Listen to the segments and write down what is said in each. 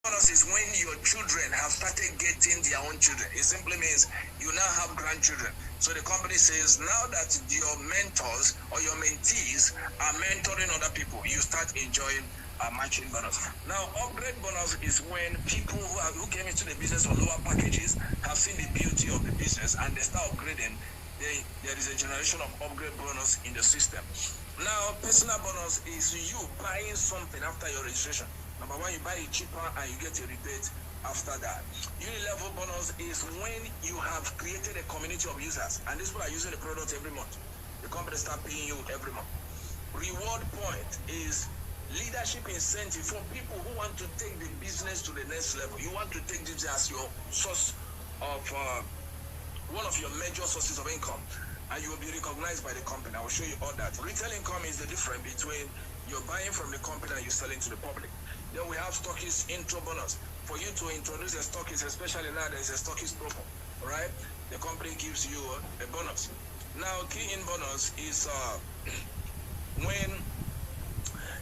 Bonus is when your children have started getting their own children. It simply means you now have grandchildren. So the company says now that your mentors or your mentees are mentoring other people, you start enjoying a matching bonus. Now, upgrade bonus is when people who came into the business on lower packages have seen the beauty of the business and they start upgrading. There is a generation of upgrade bonus in the system. Now, personal bonus is you buying something after your registration. Number one, you buy it cheaper and you get a rebate after that. Unilevel bonus is when you have created a community of users and these people are using the product every month. The company start paying you every month. Reward point is leadership incentive for people who want to take the business to the next level. You want to take this as your source of one of your major sources of income, and you will be recognized by the company. I will show you all that. Retail income is the difference between you're buying from the company and you're selling to the public. Then we have Stockist intro bonus. For you to introduce a stockist, especially now there's a stockist promo, right? The company gives you a bonus. Now, key in bonus is when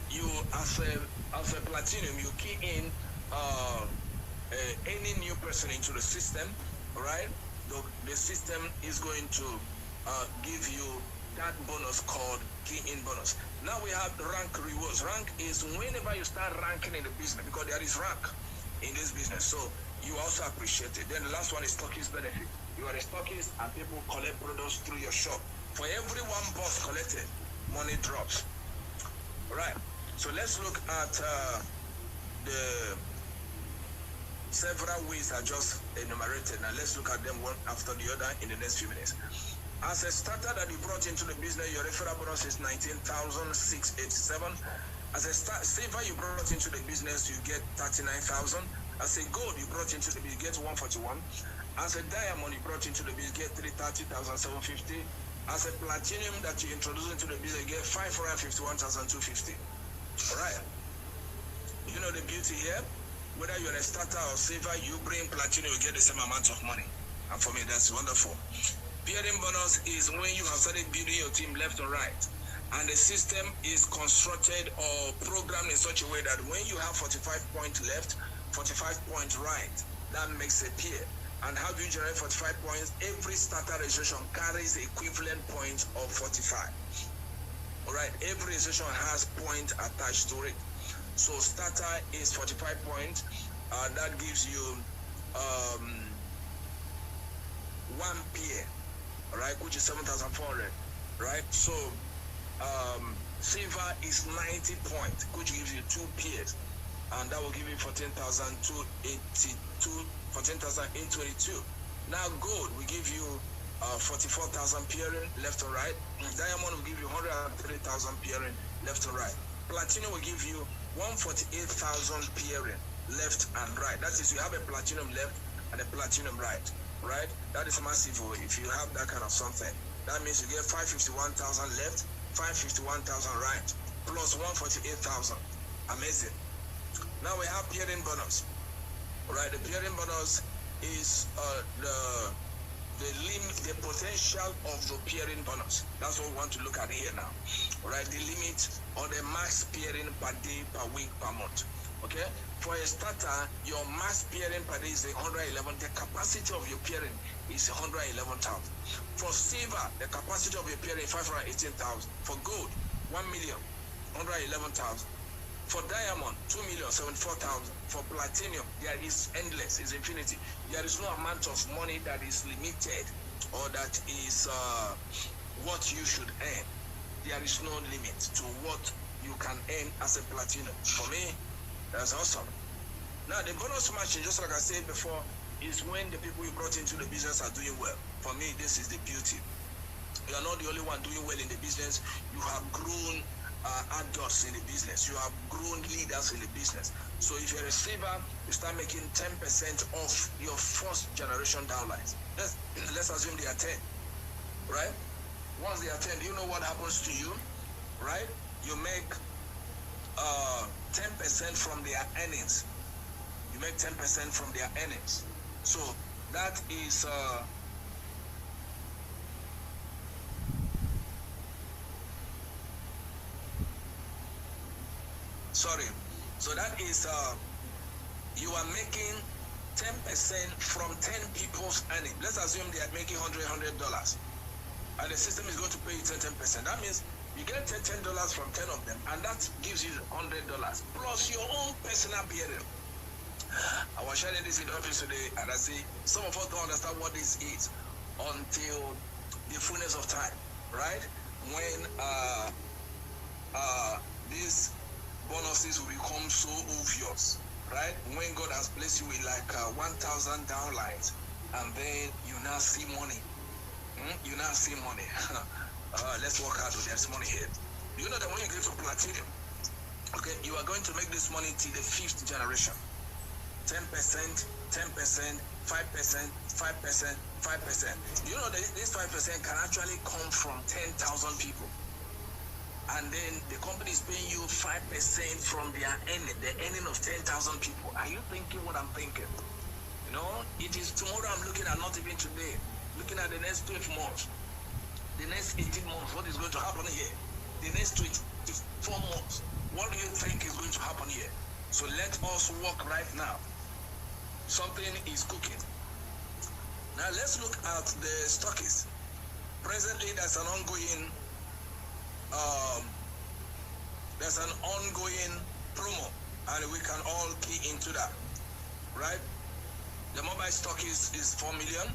you, as a platinum, you key in any new person into the system, right? The system is going to give you that bonus called key in bonus. Now we have rank rewards. Rank is whenever you start ranking in the business, because there is rank in this business, so you also appreciate it. Then the last one is stockist benefit. You are a stockist and people collect products through your shop. For every one box collected, money drops. Right. So let's look at the several ways I just enumerated. Now let's look at them one after the other in the next few minutes. As a starter that you brought into the business, your referral bonus is 19,687. As a saver you brought into the business, you get 39,000. As a gold you brought into the business, you get 141. As a diamond you brought into the business, you get 330,750. As a platinum that you introduced into the business, you get 551,250. All right. You know the beauty here? Whether you're a starter or saver, you bring platinum, you get the same amount of money. And for me, that's wonderful. Peering bonus is when you have started building your team left or right. And the system is constructed or programmed in such a way that when you have 45 points left, 45 points right, that makes a peer. And how do you generate 45 points? Every starter registration carries the equivalent points of 45. All right, every registration has points attached to it. So starter is 45 points. That gives you one peer, right, which is 7,400, right? So silver is 90 points, which gives you two peers, and that will give you 14,822. Now gold will give you 44,000 peering left and right. Diamond will give you 103,000 peering left and right. Platinum will give you 148,000 peering left and right. That is, you have a platinum left and a platinum right, right? That is massive. If you have that kind of something, that means you get 551,000 left, 551,000 right, plus 148,000. Amazing. Now we have peering bonus, right? The peering bonus is the potential of the peering bonus. That's what we want to look at here now, right? The limit or the max peering per day, per week, per month. Okay, for a starter, your max peering per day is 111. The capacity of your peering is 111,000. For silver, the capacity of your peering is 518,000. For gold, 1,000,000, 111,000. For diamond, 2,074,000. For platinum, there is endless, is infinity. There is no amount of money that is limited or that is what you should earn. There is no limit to what you can earn as a platinum. For me, that's awesome. Now, the bonus matching, just like I said before, is when the people you brought into the business are doing well. For me, this is the beauty. You are not the only one doing well in the business. You have grown adults in the business. You have grown leaders in the business. So if you're a saver, you start making 10% off your first generation downlines. Let's assume they are 10, right? Once they are 10, do you know what happens to you, right? You make 10% from their earnings. You make 10% from their earnings. So that is sorry. So that is you are making 10% from 10 people's earning. Let's assume they are making $100, and the system is going to pay you 10%. That means you get $10 from 10 of them, and that gives you $100 plus your own personal bearing. I was sharing this in the office today, and I see some of us don't understand what this is until the fullness of time, right? When these bonuses will become so obvious, right? When God has blessed you with like 1,000 downlines, and then you now see money. You now see money. Let's work hard with there's money here. You know that when you get to platinum, okay, you are going to make this money till the 5th generation. 10%, 10%, 5%, 5%, 5%. You know that this 5% can actually come from 10,000 people. And then the company is paying you 5% from their earning, the earning of 10,000 people. Are you thinking what I'm thinking? You know, it is tomorrow I'm looking at, not even today. Looking at the next 12 months, the next 18 months, what is going to happen here? The next 24 months, what do you think is going to happen here? So let us work right now. Something is cooking. Now let's look at the Stockist. Presently, there's an ongoing promo, and we can all key into that, right? The mobile Stockist is 4 million.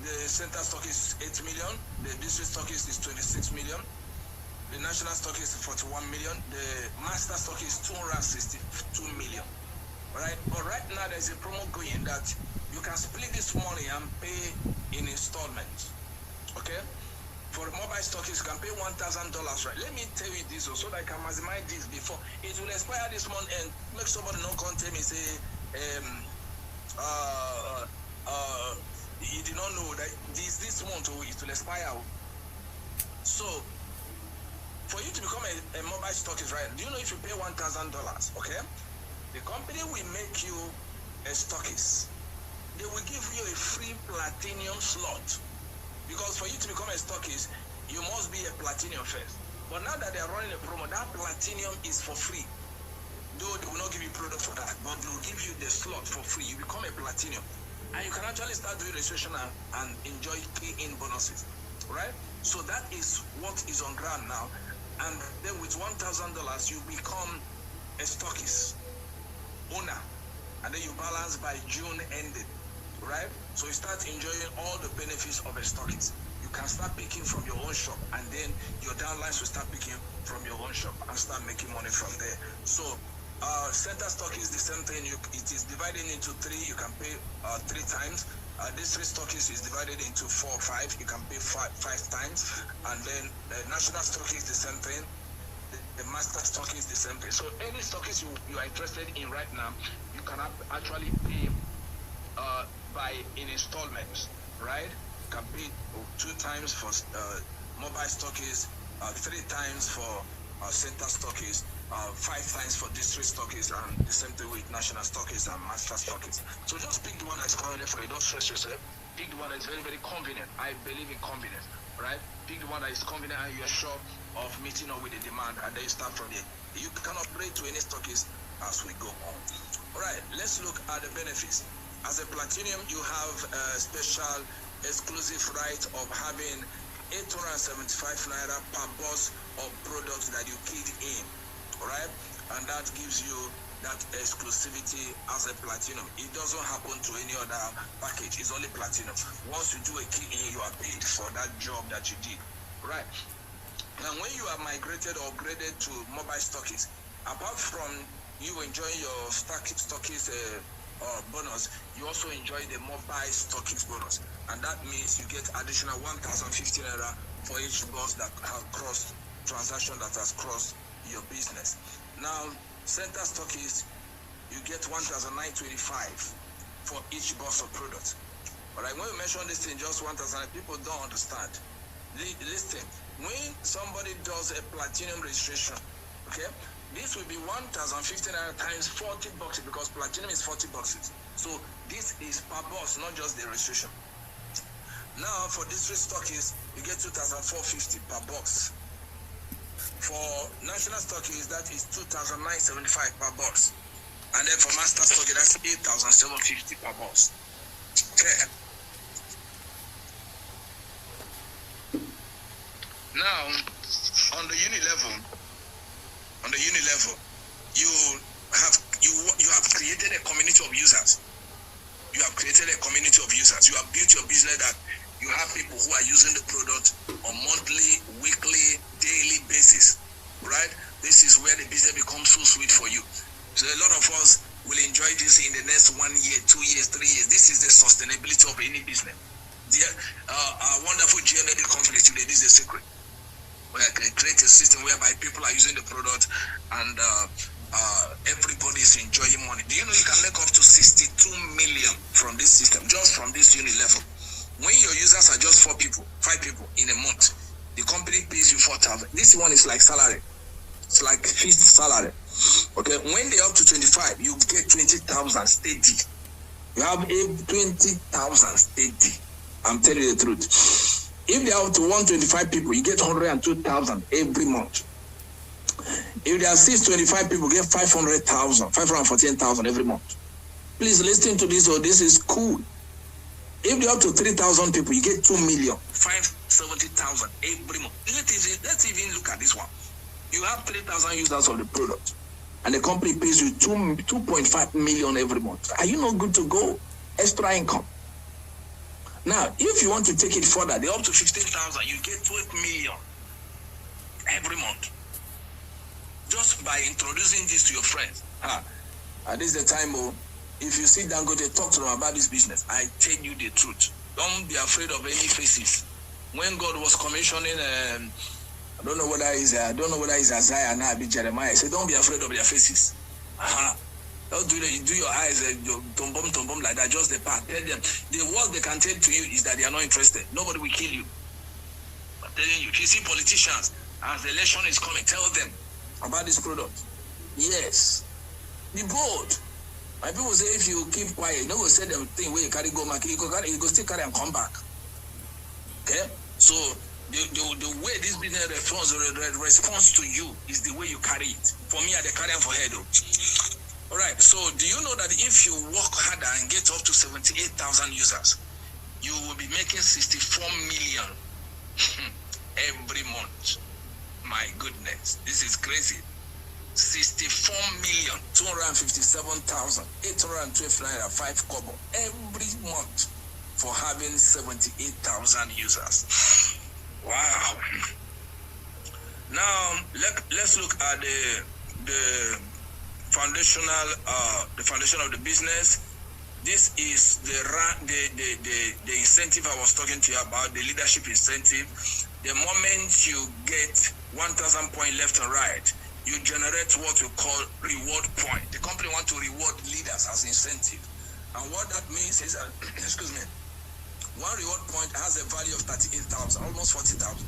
The center Stockist is 8 million. The district Stockist is 26 million. The national Stockist is 41 million. The master Stockist is 262 million. Right? But right now there's a promo going that you can split this money and pay in installments. Okay? For the mobile Stockist, you can pay $1,000, right? Let me tell you this so that I can maximize this before it will expire this month, and make somebody not contact me say you did not know that this month it will expire. So for you to become a mobile Stockist, right? Do you know if you pay $1,000, okay? The company will make you a Stockist. They will give you a free platinum slot. Because for you to become a Stockist, you must be a platinum first. But now that they are running a promo, that platinum is for free. Though they will not give you product for that, but they will give you the slot for free. You become a platinum. And you can actually start doing registration and enjoy key-in bonuses. Right? So that is what is on ground now. And then with $1,000, you become a Stockist owner. And then you balance by June ending. Right? So you start enjoying all the benefits of a Stockist. You can start picking from your own shop, and then your downlines will start picking from your own shop and start making money from there. So center Stockist is the same thing. It is divided into 3. You can pay 3 times. District Stockist is divided into 4 or 5. You can pay 5 times. And then the national Stockist is the same thing. The master Stockist is the same thing. So any Stockist you are interested in right now, you can actually pay in installments, right? You can pay 2 times for mobile Stockist, 3 times for center Stockist, 5 times for district Stockist, and the same thing with national Stockist and master Stockist. So just pick the one that's convenient for you. Don't stress yourself. Pick the one that is very, very convenient. I believe in convenience, right? Pick the one that is convenient and you're sure of meeting up with the demand, and then you start from there. You can upgrade to any Stockist as we go on. All right, let's look at the benefits. As a platinum, you have a special exclusive right of having 875 naira per box of products that you keyed in, right? And that gives you that exclusivity as a platinum. It doesn't happen to any other package. It's only platinum. Once you do a key in, you are paid for that job that you did, right? Now, when you are migrated or upgraded to mobile Stockist, apart from you enjoying your Stockist bonus, you also enjoy the mobile Stockist bonus, and that means you get additional 1,050 naira for each box that has crossed transaction that has crossed your business. Now, center Stockist, you get 1,925 for each box of product. All right, when we mention this thing, just 1,000, people don't understand. Listen, when somebody does a platinum registration, okay, this will be 1,050 naira times 40 boxes, because platinum is 40 boxes. So this is per box, not just the registration. Now for district Stockist, you get 2,450 per box. For national Stockist, that is 2,975 per box. And then for master stock, that's 8,750 per box. Okay. Now, on the unit level, you have created a community of users. You have created a community of users. You have built your business that you have people who are using the product on monthly, weekly, daily basis, right? This is where the business becomes so sweet for you. So a lot of us will enjoy this in the next 1 year, 2 years, 3 years. This is the sustainability of any business. Our wonderful GND company today, this is a secret. We can create a system whereby people are using the product and everybody is enjoying money. Do you know you can make up to 62 million from this system, just from this unit level? When your users are just 5 people in a month, the company pays you 4,000. This one is like salary. It's like fixed salary. Okay, when they're up to 25, you get 20,000 steady. You have 20,000 steady. I'm telling you the truth. If they are up to 125 people, you get 102,000 every month. If there are 625 people, get 500,000, 514,000 every month. Please listen to this, or this is cool. If they're up to 3,000 people, you get 2,570,000 every month. Let's even look at this one. You have 3,000 users of the product, and the company pays you 2.5 million every month. Are you not good to go? Extra income. Now, if you want to take it further, they're up to 15,000. You get 12 million every month. Just by introducing this to your friends. This is the time, if you sit down, go to talk to them about this business. I tell you the truth. Don't be afraid of any faces. When God was commissioning, I don't know whether it's Isaiah and Abi Jeremiah. He said, don't be afraid of their faces. Don't do your eyes, tom bum like that. Just the part. Tell them the worst they can tell to you is that they are not interested. Nobody will kill you. I'm telling you. If you see politicians as the election is coming, tell them about this product. Yes. Be bold. My people say if you keep quiet, you don't go say them thing where you carry go market, you go still carry and come back. Okay? So the way this business responds to you is the way you carry it. For me, I carry it for head. Alright, so do you know that if you work harder and get up to 78,000 users, you will be making 64 million every month? My goodness, this is crazy. 64,257,812 naira 5 kobo every month for having 78,000 users. Wow. Now let's look at the foundation of the business. This is the incentive I was talking to you about, the leadership incentive. The moment you get 1,000 points left and right, you generate what we call reward point. The company wants to reward leaders as incentive. And what that means is, excuse me, one reward point has a value of 38,000, almost 40,000.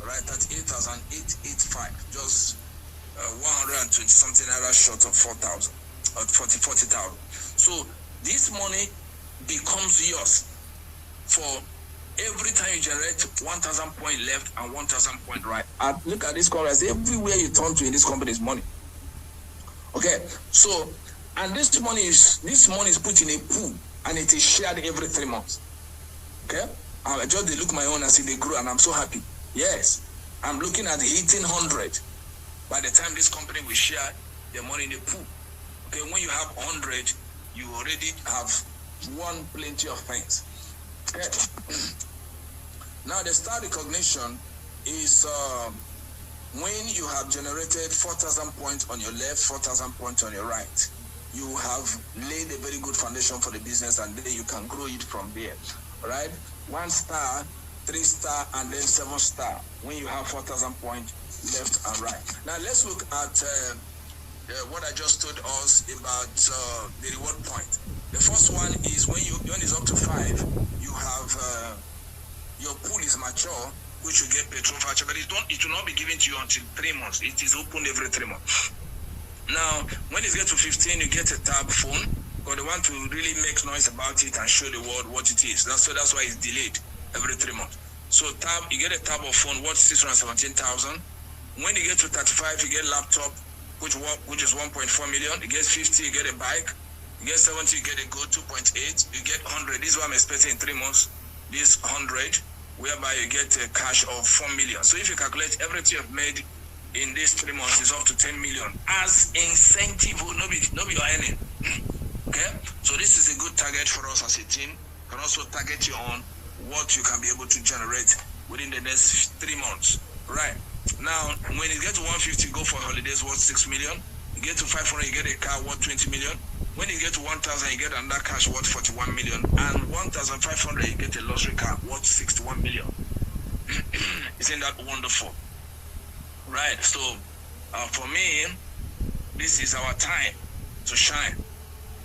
Right, 38,885, just 120 something naira short of 4,000 or 40,000. So this money becomes yours for every time you generate 1,000 point left and 1,000 point right. And look at this company. Everywhere you turn to in this company is money. Okay, so and this money is put in a pool and it is shared every 3 months. Okay, I just look my own and see they grow and I'm so happy. Yes, I'm looking at 1,800. By the time this company will share the money in the pool. Okay, when you have 100, you already have won plenty of things. Okay. Now the star recognition is when you have generated 4,000 points on your left, 4,000 points on your right. You have laid a very good foundation for the business, and then you can grow it from there. All right, 1 star, 3 star, and then 7 star. When you have 4,000 points left and right. Now let's look at what I just told us about the reward point. The first one is when it's up to 5, you have your pool is mature, which you get petrol voucher, but it will not be given to you until 3 months. It is opened every 3 months. Now, when it gets to 15, you get a tab phone, because they want to really make noise about it and show the world what it is. That's why it's delayed every 3 months. So you get a tab of phone worth 617,000. When you get to 35, you get laptop which is 1.4 million. You get 50, you get a bike. You get 70, you get a gold 2.8. You get 100. This is what I'm expecting in 3 months. This 100, whereby you get a cash of 4 million. So if you calculate everything you've made in these 3 months, is up to 10 million as incentive. No be your earning. Okay, so this is a good target for us as a team. You can also target you on what you can be able to generate within the next 3 months. Right now, when you get to 150, go for holidays worth 6 million. You get to 500, you get a car worth 20 million. When you get to 1,000, you get another cash worth 41 million, and 1,500, you get a luxury car worth 61 million. Isn't that wonderful? Right. So for me, this is our time to shine.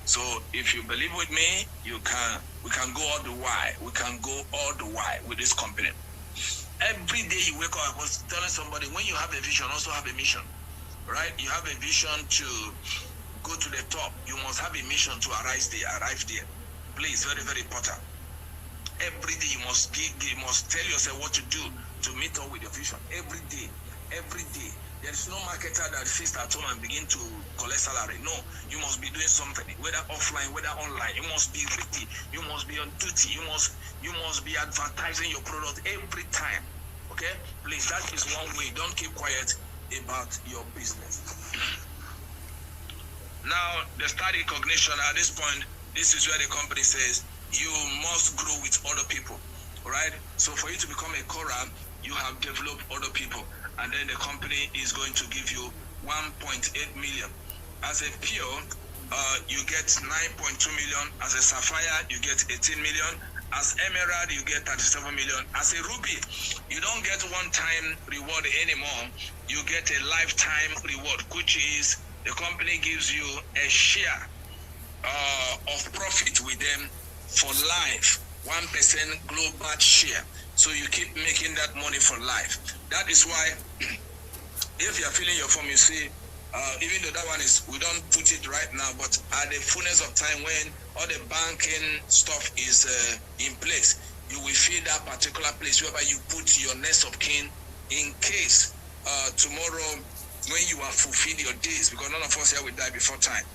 So if you believe with me, we can go all the way. We can go all the way with this company. Every day you wake up, I was telling somebody, when you have a vision, also have a mission, right? You have a vision to go to the top. You must have a mission to arrive there. Please, very, very important. Every day you must tell yourself what to do to meet up with your vision. Every day. There is no marketer that sits at home and begin to collect salary. No, you must be doing something, whether offline, whether online. You must be ready. You must be on duty. You must be advertising your product every time. Okay? Please, that is one way. Don't keep quiet about your business. Now, the start recognition at this point, this is where the company says you must grow with other people. Right? So for you to become a Cora, you have developed other people. And then the company is going to give you 1.8 million. As a pure, you get 9.2 million. As a sapphire, you get 18 million. As emerald, you get 37 million. As a ruby, you don't get one-time reward anymore. You get a lifetime reward, which is the company gives you a share of profit with them for life. 1% global share. So you keep making that money for life. That is why, if you are filling your form, you see, even though that one is, we don't put it right now, but at the fullness of time when all the banking stuff is in place, you will fill that particular place whereby you put your next of kin in case tomorrow when you are fulfilled your days, because none of us here will die before time.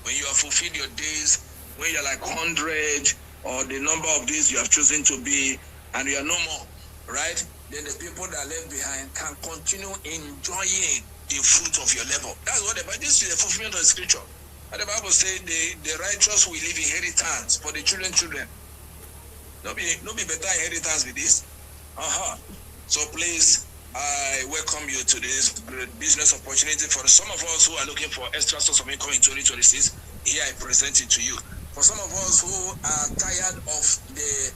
When you are fulfilled your days, when you're like 100 or the number of days you have chosen to be, and you are no more, right? Then the people that are left behind can continue enjoying the fruit of your labor. That's what this is the fulfillment of the scripture. And the Bible says the righteous will leave inheritance for the children. No be better inheritance with this. So please, I welcome you to this great business opportunity. For some of us who are looking for extra source of income in 2026, here I present it to you. For some of us who are tired of the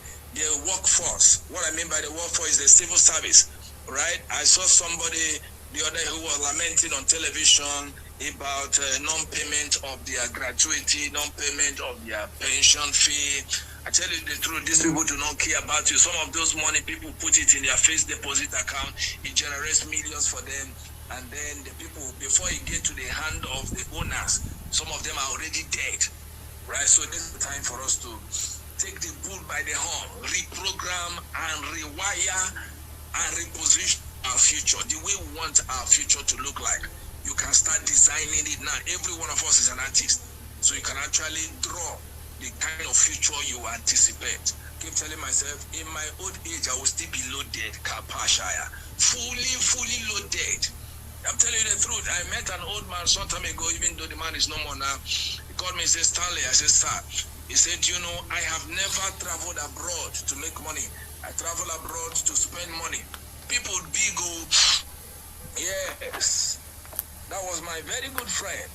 workforce, what I mean by the workforce is the civil service, right? I saw somebody the other day who was lamenting on television about non-payment of their gratuity, non-payment of their pension fee. I tell you the truth, these people do not care about you. Some of those money people put it in their fixed deposit account. It generates millions for them. And then the people, before it get to the hand of the owners, some of them are already dead, right? So this is the time for us to take the bull by the horn, reprogram and rewire and reposition our future, the way we want our future to look like. You can start designing it now. Every one of us is an artist, so you can actually draw the kind of future you anticipate. I keep telling myself, in my old age, I will still be loaded, Kapashaya, fully loaded. I'm telling you the truth. I met an old man some time ago, even though the man is no more now. He called me and said, Stanley. I said, sir. He said, you know, I have never traveled abroad to make money. I travel abroad to spend money. People big go, yes. That was my very good friend.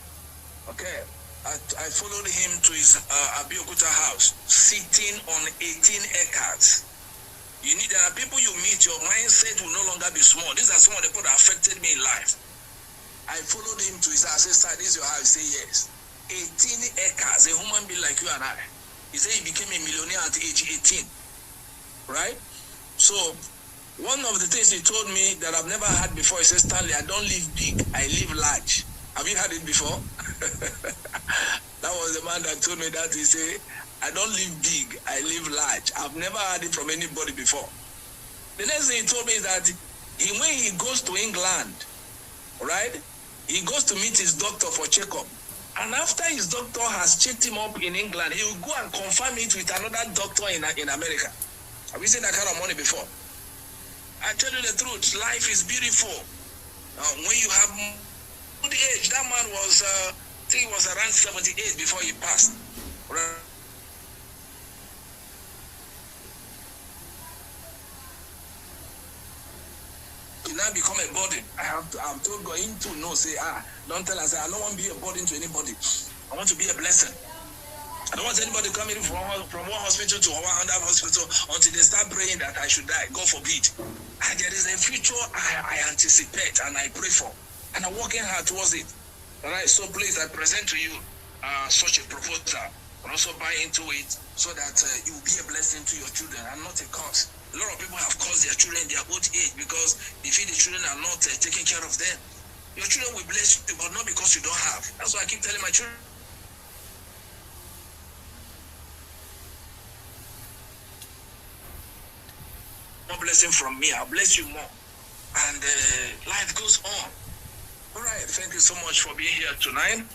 Okay. I followed him to his Abiyokuta house, sitting on 18 acres. There are people you meet, your mindset will no longer be small. These are some of the people that affected me in life. I followed him to his house. I said, sir, this is your house. He said, yes. 18 acres, a human being like you and I. He said he became a millionaire at age 18. Right? So, one of the things he told me that I've never had before, he said, Stanley, I don't live big, I live large. Have you heard it before? That was the man that told me that. He said, I don't live big, I live large. I've never heard it from anybody before. The next thing he told me is that when he goes to England, right, He goes to meet his doctor for checkup. And after his doctor has checked him up in England, he will go and confirm it with another doctor in America. Have you seen that kind of money before? I tell you the truth, life is beautiful. When you have good age, that man was, I think he was around 78 before he passed. Right? You now become a burden. I'm told going to know, say, don't tell us, I don't want to be a burden to anybody. I want to be a blessing. I don't want anybody coming from one hospital to another hospital until they start praying that I should die. God forbid. And there is a future I anticipate and I pray for. And I'm working hard towards it. All right, so please, I present to you such a proposal. And also buy into it so that it will be a blessing to your children and not a curse. A lot of people have caused their children in their old age because they feel the children are not taking care of them. Your children will bless you, but not because you don't have. That's why I keep telling my children. More blessing from me, I'll bless you more. And life goes on. All right, thank you so much for being here tonight.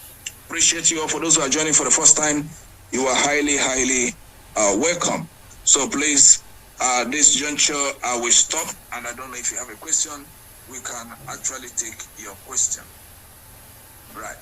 Appreciate you all. For those who are joining for the first time, you are highly, highly welcome. So please, this juncture, I will stop. And I don't know if you have a question, we can actually take your question. Right.